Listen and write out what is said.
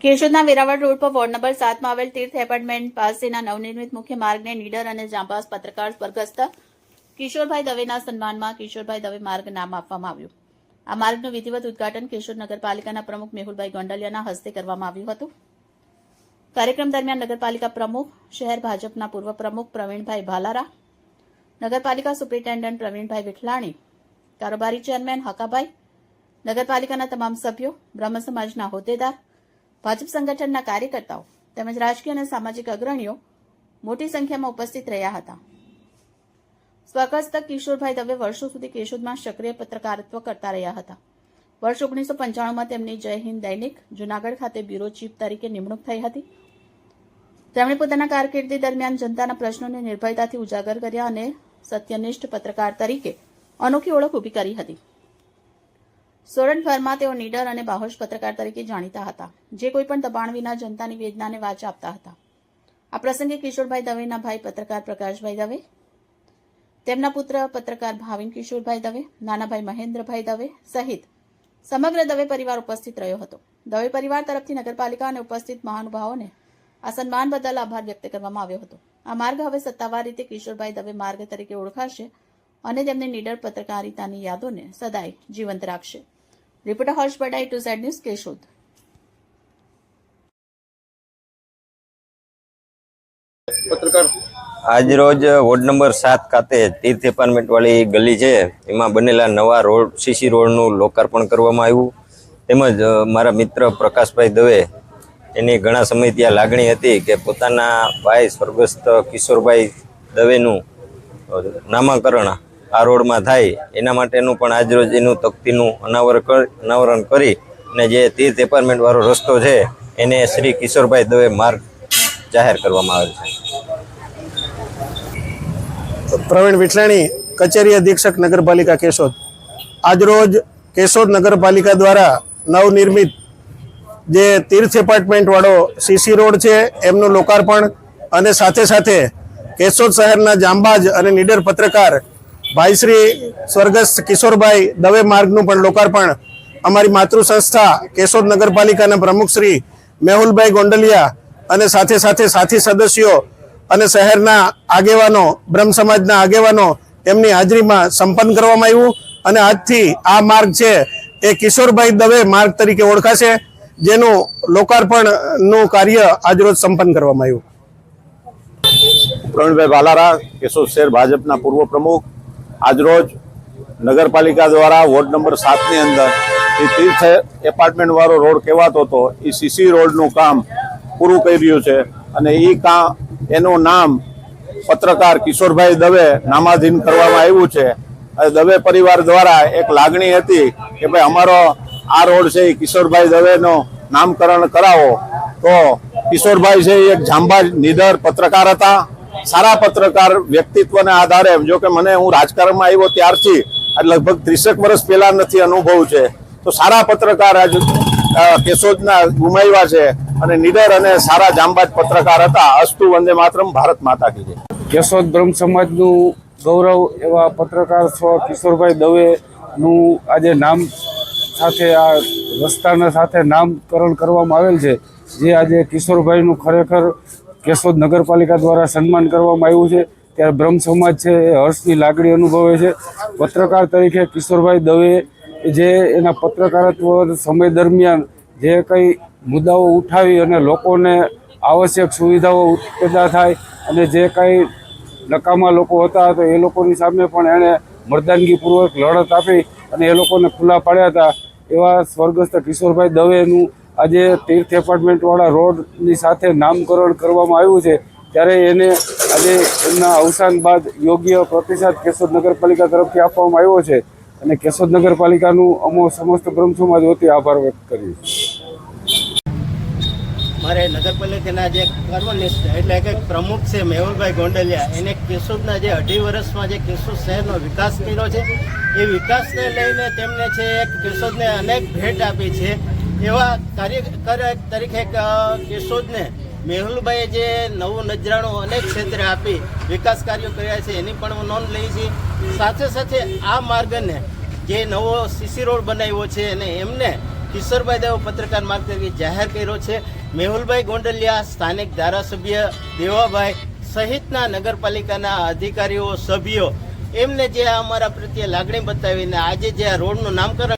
કેશોદના Veraval road પર ward number 7 માં આવેલ તીર્થ એપાર્ટમેન્ટ પાસેના નવનિર્મિત મુખ્ય માર્ગને નીડર અને જાંબાઝ પત્રકાર સ્વર્ગસ્થ કિશોરભાઈ દવેના સન્માનમાં કિશોરભાઈ દવે માર્ગ નામ આપવામાં આવ્યું। આ માર્ગનું વિધિવત ઉદ્ઘાટન કેશોદ નગરપાલિકાના પ્રમુખ મેહુલભાઈ ગોંડલિયાના હસ્તે કરવામાં આવ્યું હતું। કાર્યક્રમ દરમિયાન નગરપાલિકા પ્રમુખ, શહેર ભાજપના પૂર્વ પ્રમુખ પ્રવીણભાઈ ભાલારા, નગરપાલિકા સુપ્રિન્ટેન્ડન્ટ પ્રવીણભાઈ વિઠલાણી, કારોબારી ચેરમેન હકાભાઈ, નગરપાલિકાના તમામ સભ્યો, બ્રહ્મ સમાજના હોદ્દેદાર, ભાજપ સંગઠનના કાર્યકર્તાઓ તેમજ રાજકીય અને સામાજિક અગ્રણીઓ મોટી સંખ્યામાં ઉપસ્થિત રહ્યા હતા। સ્વર્ગસ્થ કિશોરભાઈ દવે વર્ષો સુધી કેશોદમાં સક્રિય પત્રકારત્વ કરતા રહ્યા હતા। વર્ષ 1995માં તેમની જય હિન્દ દૈનિક જૂનાગઢ ખાતે બ્યુરો ચીફ તરીકે નિમણૂક થઈ હતી। તેમણે પોતાના કારકિર્દી દરમિયાન જનતાના પ્રશ્નોને નિર્ભયતાથી ઉજાગર કર્યા અને સત્યનિષ્ઠ પત્રકાર તરીકે અનોખી ઓળખ ઊભી કરી હતી। સોરઠભરમાં તેઓ નીડર અને બાહોશ પત્રકાર તરીકે જાણીતા હતા, જે કોઈપણ દબાણ વિના જનતાની વેદનાને વાચા આપતા હતા। આ પ્રસંગે કિશોરભાઈ દવેના ભાઈ પત્રકાર પ્રકાશભાઈ દવે, તેમના પુત્ર પત્રકાર ભાવિન કિશોરભાઈ દવે, નાના ભાઈ મહેન્દ્રભાઈ દવે સહિત સમગ્ર દવે પરિવાર ઉપસ્થિત રહ્યો હતો। દવે પરિવાર તરફથી નગરપાલિકા અને ઉપસ્થિત મહાનુભાવોને આ સન્માન બદલ આભાર વ્યક્ત કરવામાં આવ્યો હતો। આ માર્ગ હવે સત્તાવાર રીતે કિશોરભાઈ દવે માર્ગ તરીકે ઓળખાશે અને તેમની નીડર પત્રકારિતાની યાદોને સદાય જીવંત રાખશે। Reporter Harsh Badai, to Z news, Keshod. પત્રકાર આજ રોજ વોર્ડ નંબર 7 ખાતે તીર્થ એપાર્ટમેન્ટ વાળી ગલી છે, એમાં બનેલા નવા રોડ સીસી રોડનું લોકાર્પણ કરવામાં આવ્યું। તેમજ મારા મિત્ર પ્રકાશભાઈ દવે, એની ઘણા સમય ત્યાં લાગણી હતી કે પોતાના ભાઈ સ્વર્ગસ્થ કિશોરભાઈ દવેનું નામાકરણ આ રોડમાં થાય, એના માટેનું પણ આજરોજ એનું તકતીનું અનાવરણ કરી અને જે તીર્થ એપાર્ટમેન્ટ વાળો રસ્તો છે એને શ્રી કિશોરભાઈ દવે માર્ગ જાહેર કરવામાં આવે છે। પ્રવીણ વિઠલાણી, કચેરી અધિક્ષક નગરપાલિકા કેશોદ। આજરોજ કેશોદ નગરપાલિકા દ્વારા નવનિર્મિત જે તીર્થ એપાર્ટમેન્ટ વાળો સીસી રોડ છે એમનું લોકાર્પણ અને સાથે સાથે કેશોદ શહેરના જાંબાજ અને નીડર પત્રકાર ભાઈ શ્રી સ્વર્ગસ્થ કિશોરભાઈ દવે માર્ગનું પણ લોકાર્પણ અમારી માતૃ સંસ્થા કેશોદ નગરપાલિકાના પ્રમુખ શ્રી મેહુલભાઈ ગોંડલિયા અને સાથે સાથે સાથી સદસ્યો અને શહેરના આગેવાનો, બ્રહ્મ સમાજના આગેવાનો એમની હાજરીમાં સંપન્ન કરવામાં આવ્યું અને આજથી આ માર્ગ છે એ કિશોરભાઈ દવે માર્ગ તરીકે ઓળખાશે, જેનું લોકાર્પણનું કાર્ય આજરોજ સંપન્ન કરવામાં આવ્યું। પ્રવીણભાઈ ભાલારા, કેશોદ શહેર ભાજપના પૂર્વ પ્રમુખ, આજરોજ નગરપાલિકા દ્વારા વોર્ડ નંબર 7 ની અંદર એ તીર્થ એપાર્ટમેન્ટ વાળો રોડ કહેવાતો હતો એ સીસી રોડનું કામ પૂરું કરી રહ્યું છે અને એ કામ એનું નામ પત્રકાર કિશોરભાઈ દવે નામાધીન કરવામાં આવ્યું છે। દવે પરિવાર દ્વારા એક લાગણી હતી કે ભાઈ અમારો આ રોડ છે એ કિશોરભાઈ દવેનું નામકરણ કરાવો, તો કિશોરભાઈ છે એ એક જાંબાજ નીડર પત્રકાર હતા, સારા પત્રકાર વ્યક્તિત્વના આધારે। જો કે હું રાજકારણમાં આવ્યો ત્યારથી લગભગ 30 વર્ષ પહેલા નથી અનુભવ છે, તો સારા પત્રકાર આજ કેશોદના ગુમાવ્યા છે અને નીડર અને સારા જાંબાજ પત્રકાર હતા। અસ્તુ વંદે માતરમ, ભારત માતા કી જય। કેશોદ બ્રહ્મ સમાજનું ગૌરવ એવા પત્રકાર કિશોરભાઈ દવેનું આજે નામ સાથે આ રસ્તાના સાથે નામકરણ કરવામાં આવેલ છે, જે આજે કિશોરભાઈનું ખરેખર કેશોદ નગરપાલિકા દ્વારા સન્માન કરવામાં આવ્યું છે। ત્યારે બ્રહ્મ સમાજ છે એ હર્ષની લાગણી અનુભવે છે। પત્રકાર તરીકે કિશોરભાઈ દવે જે એના પત્રકારત્વ સમય દરમિયાન જે કંઈ મુદ્દાઓ ઉઠાવી અને લોકોને આવશ્યક સુવિધાઓ પેદા થાય અને જે કંઈ નકામા લોકો હતા તો એ લોકોની સામે પણ એણે મર્દાનગીપૂર્વક લડત આપી અને એ લોકોને ખુલ્લા પાડ્યા હતા। એવા સ્વર્ગસ્થ કિશોરભાઈ દવેનું આજે તીર્થ એપાર્ટમેન્ટવાળા રોડની સાથે નામકરણ કરવામાં આવ્યું છે। ત્યારે એને આજે એમના અવસાન બાદ યોગ્ય પ્રતિસાદ કેશોદ નગરપાલિકા તરફથી આપવામાં આવ્યો છે અને કેશોદ નગરપાલિકાનું અમો સમસ્ત બ્રહ્મ સમાજ વતી આભાર વ્યક્ત કરીએ છીએ। મારે નગરપાલિકાના જે કર્મનિષ્ઠ એટલે કે પ્રમુખ છે મેહુલભાઈ ગોંડલિયા, એને કેશોદના જે 2.5 વર્ષમાં જે કેશોદ શહેરનો વિકાસ કર્યો છે એ વિકાસને લઈને તેમને છે કેશોદને અનેક ભેટ આપી છે। એવા કાર્યકર તરીકે કેશોદને મેહુલભાઈએ જે નવું નજરાણું અનેક ક્ષેત્રે આપી વિકાસ કાર્યો કર્યા છે એની પણ નોંધ લઈ છે। સાથે સાથે આ માર્ગને જે નવો સીસી રોડ બનાવ્યો છે અને એમને કિશોરભાઈ દવે પત્રકાર માર્ગ તરીકે જાહેર કર્યો છે. મેહુલભાઈ ગોંડલિયા, સ્થાનિક ધારાસભ્ય દેવાભાઈ સહિતના નગરપાલિકાના અધિકારીઓ, સભ્યો એમને જે અમારા પ્રત્યે લાગણી બતાવીને આજે જે આ રોડનું નામકરણ